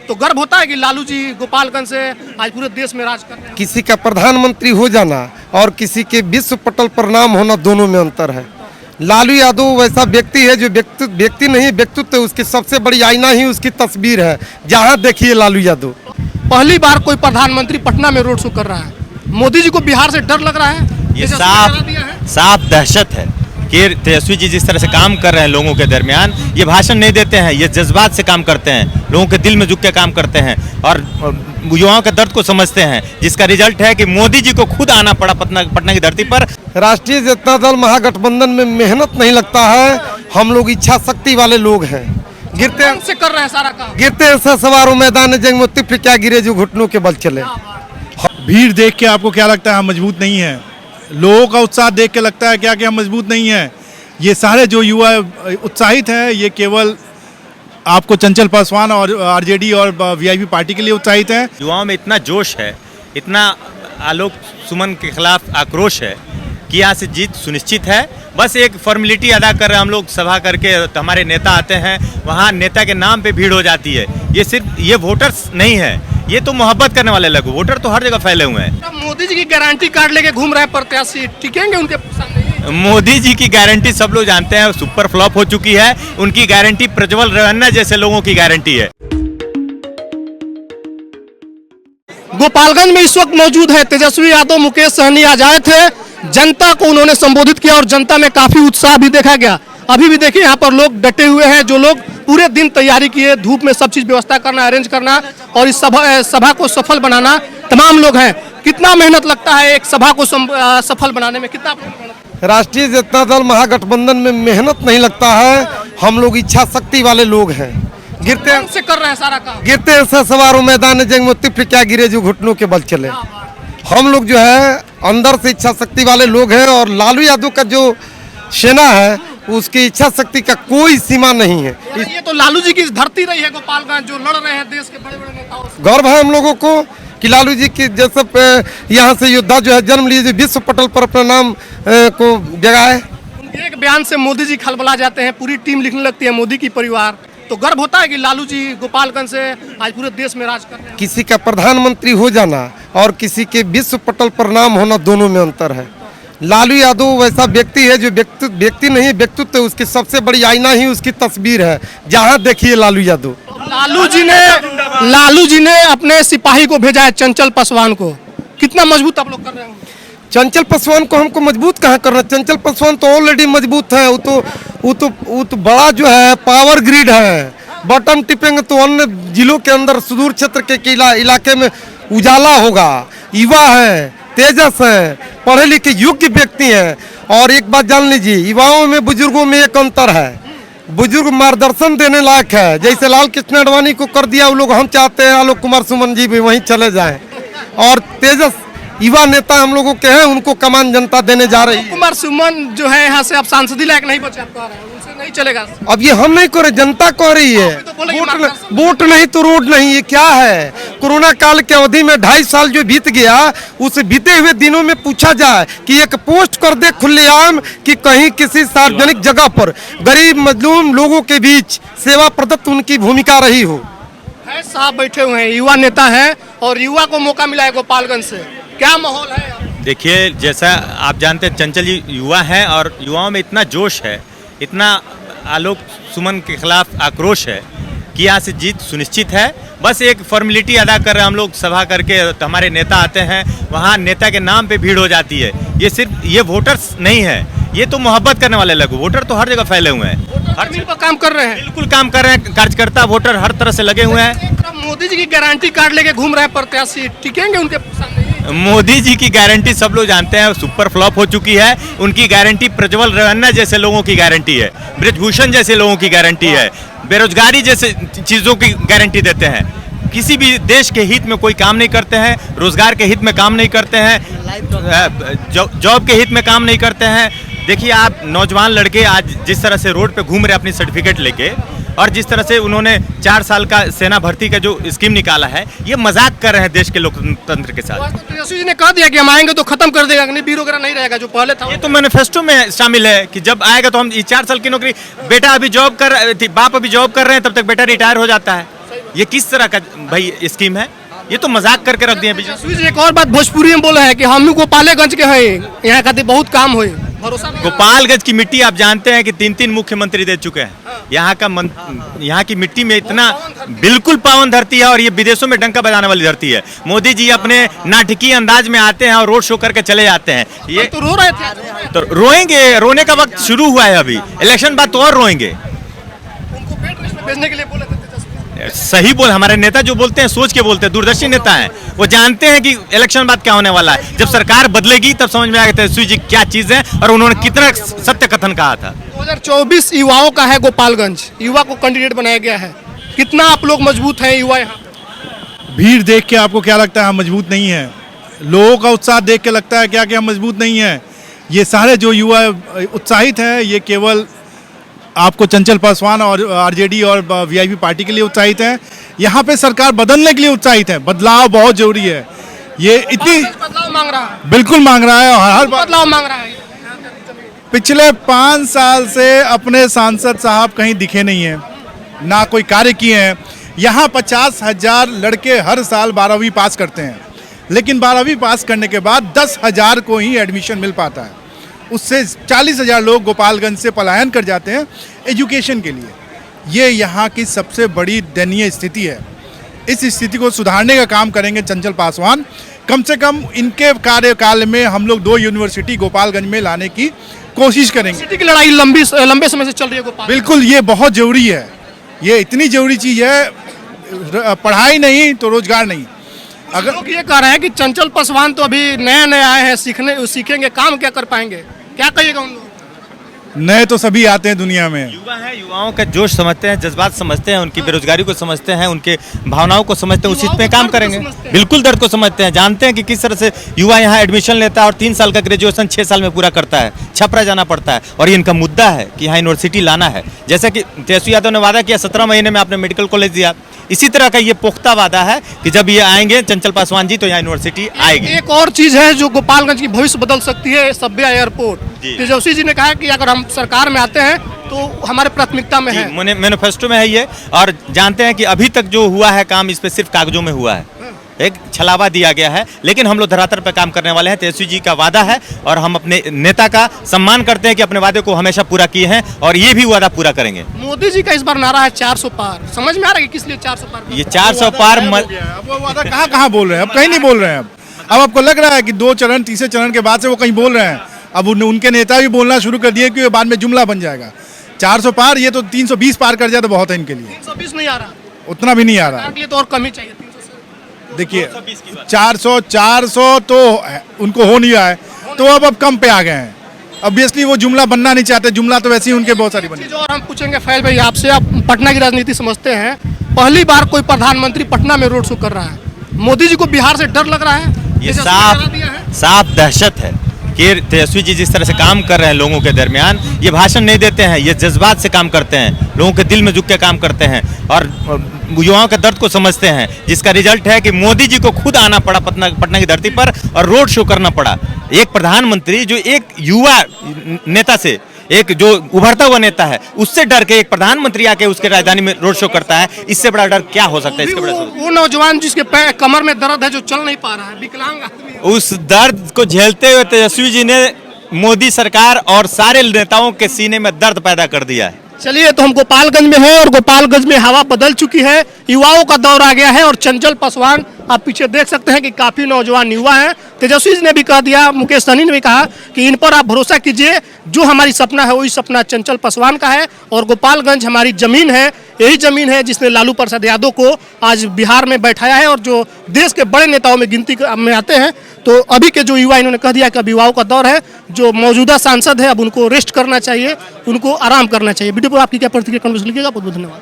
तो गर्व होता है कि लालू जी गोपालगंज से आज पूरे देश में राज कर रहे हैं। किसी का प्रधानमंत्री हो जाना और किसी के विश्व पटल पर नाम होना, दोनों में अंतर है। लालू यादव वैसा व्यक्ति है जो व्यक्ति नहीं, व्यक्तित्व, उसकी सबसे बड़ी आईना ही उसकी तस्वीर है। जहाँ देखिए लालू यादव। पहली बार कोई प्रधानमंत्री पटना में रोड शो कर रहा है। मोदी जी को बिहार से डर लग रहा है। ये साफ दहशत है कि तेजस्वी जी जिस तरह से काम कर रहे हैं लोगों के दरमियान, ये भाषण नहीं देते हैं, ये जज्बात से काम करते हैं, लोगों के दिल में झुक के काम करते हैं और युवाओं के दर्द को समझते हैं, जिसका रिजल्ट है कि मोदी जी को खुद आना पड़ा पटना की धरती पर। राष्ट्रीय जनता दल महागठबंधन में मेहनत नहीं लगता है। हम लोग इच्छा शक्ति वाले लोग हैं। गिरते से कर रहे हैं सारा काम। गिरते सवारों मैदान जंग में तिफ्र क्या गिरे जो घुटनों के बल चले। भीड़ देख के आपको क्या लगता है हम मजबूत नहीं है? लोगों का उत्साह देख के लगता है क्या कि हम मजबूत नहीं है? ये सारे जो युवा उत्साहित हैं, ये केवल आपको चंचल पासवान और आरजेडी और वीआईपी पार्टी के लिए उत्साहित हैं। युवाओं में इतना जोश है, इतना आलोक सुमन के खिलाफ आक्रोश है कि यहाँ से जीत सुनिश्चित है। बस एक फॉर्मेलिटी अदा कर रहे हैं हम लोग, सभा करके हमारे नेता आते हैं, वहाँ नेता के नाम पे भीड़ हो जाती है। ये सिर्फ ये वोटर्स नहीं है, ये तो मोहब्बत करने वाले लोग, वोटर तो हर जगह फैले हुए हैं। मोदी जी की गारंटी कार्ड लेके घूम रहे प्रत्याशी टिकेंगे उनके सामने? मोदी जी की गारंटी सब लोग जानते हैं, सुपर फ्लॉप हो चुकी है। उनकी गारंटी प्रज्वल रवन्ना जैसे लोगों की गारंटी है। गोपालगंज में इस वक्त मौजूद है तेजस्वी यादव, मुकेश सहनी आज आए थे। जनता को उन्होंने संबोधित किया और जनता में काफी उत्साह भी देखा गया। अभी भी देखिए यहाँ पर लोग डटे हुए हैं, जो लोग पूरे दिन तैयारी किए, धूप में सब चीज व्यवस्था करना, अरेंज करना और इस सभा को सफल बनाना, तमाम लोग हैं। कितना मेहनत लगता है एक सभा को सफल बनाने में? कितना राष्ट्रीय जनता दल महागठबंधन में मेहनत नहीं लगता है। हम लोग इच्छा शक्ति वाले लोग हैं। गिरते से कर रहे हैं सारा काम। गिरते सवारों मैदान जंग में तिफ्र क्या गिरे जो घुटनों के बल चले। हम लोग जो है अंदर से इच्छा शक्ति वाले लोग हैं और लालू यादव का जो सेना है उसकी इच्छा शक्ति का कोई सीमा नहीं है। ये तो लालू जी की धरती रही है गोपालगंज, जो लड़ रहे हैं देश के बड़े बड़े नेताओं से। गर्व है हम लोगों को कि लालू जी की जैसे यहाँ से योद्धा जो है जन्म लिए, जो विश्व पटल पर अपना नाम को जगाए। एक बयान से मोदी जी खलबला जाते हैं, पूरी टीम लिखने लगती है मोदी की परिवार। तो गर्व होता है कि लालू जी गोपालगंज से आज पूरे देश में राज कर रहे हैं। किसी का प्रधानमंत्री हो जाना और किसी के विश्व पटल पर नाम होना, दोनों में अंतर है। लालू यादव वैसा व्यक्ति है जो व्यक्ति नहीं, व्यक्तित्व, उसकी सबसे बड़ी आईना ही उसकी तस्वीर है। जहाँ देखिए लालू यादव। लालू जी ने अपने सिपाही को भेजा है चंचल पासवान को। कितना मजबूत आप लोग कर रहे हैं? चंचल पासवान को हमको मजबूत कहाँ करना? चंचल पासवान तो ऑलरेडी मजबूत है। वो तो बड़ा जो है पावर ग्रिड है। बटन टिपेंगे तो अन्य जिलों के अंदर सुदूर क्षेत्र के इलाके में उजाला होगा। युवा है, तेजस है, पढ़े लिखे योग्य व्यक्ति हैं। और एक बात जान लीजिए, युवाओं में बुजुर्गों में एक अंतर है। बुजुर्ग मार्गदर्शन देने लायक है। जैसे लाल कृष्ण आडवाणी को कर दिया वो लोग, हम चाहते हैं आलोक कुमार सुमन जी भी वहीं चले जाएं। और तेजस युवा नेता हम लोगों के हैं, उनको कमान जनता देने जा रही है। कुमार सुमन जो है यहाँ से अब सांसदी लायक नहीं बचे, आप कह रहे हैं उनसे नहीं चलेगा। अब ये हम नहीं करे, जनता कह रही है। वोट नहीं तो रोड नहीं, ये क्या है? कोरोना काल के अवधि में 2.5 साल जो बीत गया, उस बीते हुए दिनों में पूछा जाए कि एक पोस्ट कर दे खुलेआम कि कहीं किसी सार्वजनिक जगह पर गरीब मजलूम लोगों के बीच सेवा प्रदत्त उनकी भूमिका रही हो। साहब बैठे हुए हैं, युवा नेता है और युवा को मौका मिला है गोपालगंज से। क्या माहौल है? देखिए, जैसा आप जानते हैं चंचल जी युवा हैं और युवाओं में इतना जोश है, इतना आलोक सुमन के खिलाफ आक्रोश है कि यहाँ से जीत सुनिश्चित है। बस एक फॉर्मेलिटी अदा कर रहे हैं हम लोग, सभा करके हमारे नेता आते हैं, वहाँ नेता के नाम पे भीड़ हो जाती है। ये सिर्फ ये वोटर्स नहीं है, ये तो मोहब्बत करने वाले लोग, वोटर तो हर जगह फैले हुए हैं, हर चीज पर काम कर रहे हैं। बिल्कुल काम कर रहे हैं, कार्यकर्ता वोटर हर तरह से लगे हुए हैं। मोदी जी की गारंटी कार्ड लेके घूम रहे हैं प्रत्याशी, टिकेंगे उनके सामने? मोदी जी की गारंटी सब लोग जानते हैं, सुपर फ्लॉप हो चुकी है। उनकी गारंटी प्रज्वल रवन्ना जैसे लोगों की गारंटी है, ब्रजभूषण जैसे लोगों की गारंटी है, बेरोजगारी जैसे चीज़ों की गारंटी देते हैं। किसी भी देश के हित में कोई काम नहीं करते हैं, रोजगार के हित में काम नहीं करते हैं, जॉब के हित में काम नहीं करते हैं। देखिए, आप नौजवान लड़के आज जिस तरह से रोड पे घूम रहे अपनी सर्टिफिकेट लेके, और जिस तरह से उन्होंने 4 साल का सेना भर्ती का जो स्कीम निकाला है, ये मजाक कर रहे हैं देश के लोकतंत्र के साथ। तेजस्वी जी ने कह दिया कि हम आएंगे तो खत्म कर देगा, अग्निवीर वगैरह नहीं रहेगा जो पहले था। ये तो मैनिफेस्टो में शामिल है कि जब आएगा तो हम 4 साल की नौकरी, बेटा अभी जॉब कर, बाप अभी जॉब कर रहे हैं, तब तक बेटा रिटायर हो जाता है। ये किस तरह का भाई स्कीम है? ये तो मजाक करके रख दिए बीजेपी। तेजस्वी जी एक और बात भोजपुरी में बोले हैं कि हम गोपालगंज के हैं, यहाँ खातिर बहुत काम हुए, भरोसा नहीं। गोपालगंज की मिट्टी आप जानते हैं कि 3-3 मुख्यमंत्री दे चुके हैं। यहाँ की मिट्टी में इतना बिल्कुल पावन धरती है और ये विदेशों में डंका बजाने वाली धरती है। मोदी जी अपने नाटकीय अंदाज में आते हैं और रोड शो करके चले जाते हैं। ये तो रो रहे थे, तो रोएंगे, रोने का वक्त शुरू हुआ है अभी, इलेक्शन बाद तो और रोएंगे। उनको बेड रेस्ट में भेजने के लिए बोले थे तेजस्वी। सही बोल, हमारे नेता जो बोलते हैं सोच के बोलते हैं, दूरदर्शी नेता हैं, वो जानते हैं कि इलेक्शन बाद क्या होने वाला है। जब सरकार बदलेगी तब समझ में आएगा तेजस्वी जी क्या चीज है और उन्होंने कितना सत्य कथन कहा था। 2024 युवाओं का है गोपालगंज, युवा को कैंडिडेट बनाया गया है, कितना आप लोग मजबूत हैं युवा यहाँ? भीड़ देख के आपको क्या लगता है हम मजबूत नहीं हैं? लोगों का उत्साह देख के लगता है क्या कि हम मजबूत नहीं हैं? ये सारे जो युवा उत्साहित हैं ये केवल आपको चंचल पासवान और आरजेडी और वीआईपी पार्टी के लिए उत्साहित हैं। यहाँ पे सरकार बदलने के लिए उत्साहित है। बदलाव बहुत जरूरी है। ये इतनी बदलाव मांग रहा है, बिल्कुल मांग रहा है और हर बार बदलाव मांग रहा है। पिछले 5 साल से अपने सांसद साहब कहीं दिखे नहीं हैं, ना कोई कार्य किए हैं। यहाँ 50,000 लड़के हर साल 12वीं पास करते हैं, लेकिन 12वीं पास करने के बाद 10,000 को ही एडमिशन मिल पाता है। उससे 40,000 लोग गोपालगंज से पलायन कर जाते हैं एजुकेशन के लिए। ये यहाँ की सबसे बड़ी दयनीय स्थिति है। इस स्थिति को सुधारने का काम करेंगे चंचल पासवान। कम से कम इनके कार्यकाल में हम लोग 2 यूनिवर्सिटी गोपालगंज में लाने की कोशिश करेंगे। सिटी की लड़ाई लंबे समय से चल रही है गोपाल। बिल्कुल, ये बहुत जरूरी है। ये इतनी जरूरी चीज है, पढ़ाई नहीं तो रोजगार नहीं। अगर लोग ये कह रहे हैं कि चंचल पासवान तो अभी नए आए हैं, सीखेंगे, काम क्या कर पाएंगे, क्या कहिएगा उन लोगों को? नए तो सभी आते हैं दुनिया में। युवा है, युवाओं का जोश समझते हैं, जज्बात समझते हैं, उनकी बेरोजगारी को समझते हैं, उनके भावनाओं को समझते हैं, उसी पे काम करेंगे। बिल्कुल दर्द को समझते हैं, जानते हैं कि किस तरह से युवा यहाँ एडमिशन लेता है और 3 साल का ग्रेजुएशन 6 साल में पूरा करता है, छपरा जाना पड़ता है। और ये इनका मुद्दा है कि यहाँ यूनिवर्सिटी लाना है। जैसा कि तेजस्वी यादव ने वादा किया 17 महीने में आपने मेडिकल कॉलेज दिया, इसी तरह का ये पुख्ता वादा है कि जब ये आएंगे चंचल पासवान जी तो यहाँ यूनिवर्सिटी आएगी। एक और चीज है जो गोपालगंज की भविष्य बदल सकती है, सभ्या एयरपोर्ट। जी। तेजस्वी जी ने कहा कि अगर हम सरकार में आते हैं तो हमारे प्राथमिकता में है। मैनिफेस्टो में है ये। और जानते हैं कि अभी तक जो हुआ है काम इस पे सिर्फ कागजों में हुआ है, एक छलावा दिया गया है, लेकिन हम लोग धरातल पर काम करने वाले हैं। तेजस्वी जी का वादा है और हम अपने नेता का सम्मान करते हैं कि अपने वादे को हमेशा पूरा किए हैं और ये भी वादा पूरा करेंगे। मोदी जी का इस बार नारा है 400 पार, समझ में आ रहा है कि किस लिए 400 पार? ये 400 पार अब वो वादा कहाँ बोल रहे हैं? अब कहीं नहीं बोल रहे हैं। अब आपको लग रहा है कि 2 चरण, तीसरे चरण के बाद से वो कहीं बोल रहे हैं। अब उनके नेता भी बोलना शुरू कर दिए कि बाद में जुमला बन जाएगा। 400 पार, ये तो 320 पार कर जाए तो बहुत है इनके लिए। 320 नहीं आ रहा, उतना भी नहीं आ रहा। के लिए तो और कम ही चाहिए। 300 से देखिए 400 तो उनको हो नहीं रहा है, तो अब कम पे आ गए हैं। ऑब्वियसली वो जुमला बनना नहीं चाहते, जुमला तो वैसे ही उनके बहुत सारी बनी। चीज और हम पूछेंगे फैल भाई आपसे, आप पटना की राजनीति समझते हैं, पहली बार कोई प्रधानमंत्री पटना में रोड शो कर रहा है। मोदी जी को बिहार से डर लग रहा है? ये साफ दहशत है कि तेजस्वी जी जिस तरह से काम कर रहे हैं लोगों के दरमियान, ये भाषण नहीं देते हैं, ये जज्बात से काम करते हैं, लोगों के दिल में झुक के काम करते हैं और युवाओं के दर्द को समझते हैं, जिसका रिजल्ट है कि मोदी जी को खुद आना पड़ा पटना की धरती पर और रोड शो करना पड़ा। एक प्रधानमंत्री जो एक युवा नेता से, एक जो उभरता हुआ नेता है, उससे डर के एक प्रधानमंत्री आके उसके राजधानी में रोड शो करता है, इससे बड़ा डर क्या हो सकता है? इसके बड़ा वो नौजवान जिसके कमर में दर्द है, जो चल नहीं पा रहा है, विकलांग आदमी है। उस दर्द को झेलते हुए तेजस्वी जी ने मोदी सरकार और सारे नेताओं के सीने में दर्द पैदा कर दिया है। चलिए, तो हम गोपालगंज में हैं और गोपालगंज में हवा बदल चुकी है, युवाओं का दौर आ गया है और चंचल पासवान आप पीछे देख सकते हैं कि काफी नौजवान युवा हैं। तेजस्वी जी ने भी कह दिया, मुकेश सहनी ने भी कहा कि इन पर आप भरोसा कीजिए, जो हमारी सपना है वही सपना चंचल पासवान का है और गोपालगंज हमारी जमीन है, यही जमीन है जिसने लालू प्रसाद यादव को आज बिहार में बैठाया है और जो देश के बड़े नेताओं में गिनती में आते हैं। तो अभी के जो युवा, इन्होंने कह दिया कि अब युवाओं का दौर है, जो मौजूदा सांसद है अब उनको रेस्ट करना चाहिए, उनको आराम करना चाहिए। वीडियो पर आपकी क्या प्रतिक्रिया कमेंट लिखिएगा। बहुत बहुत धन्यवाद।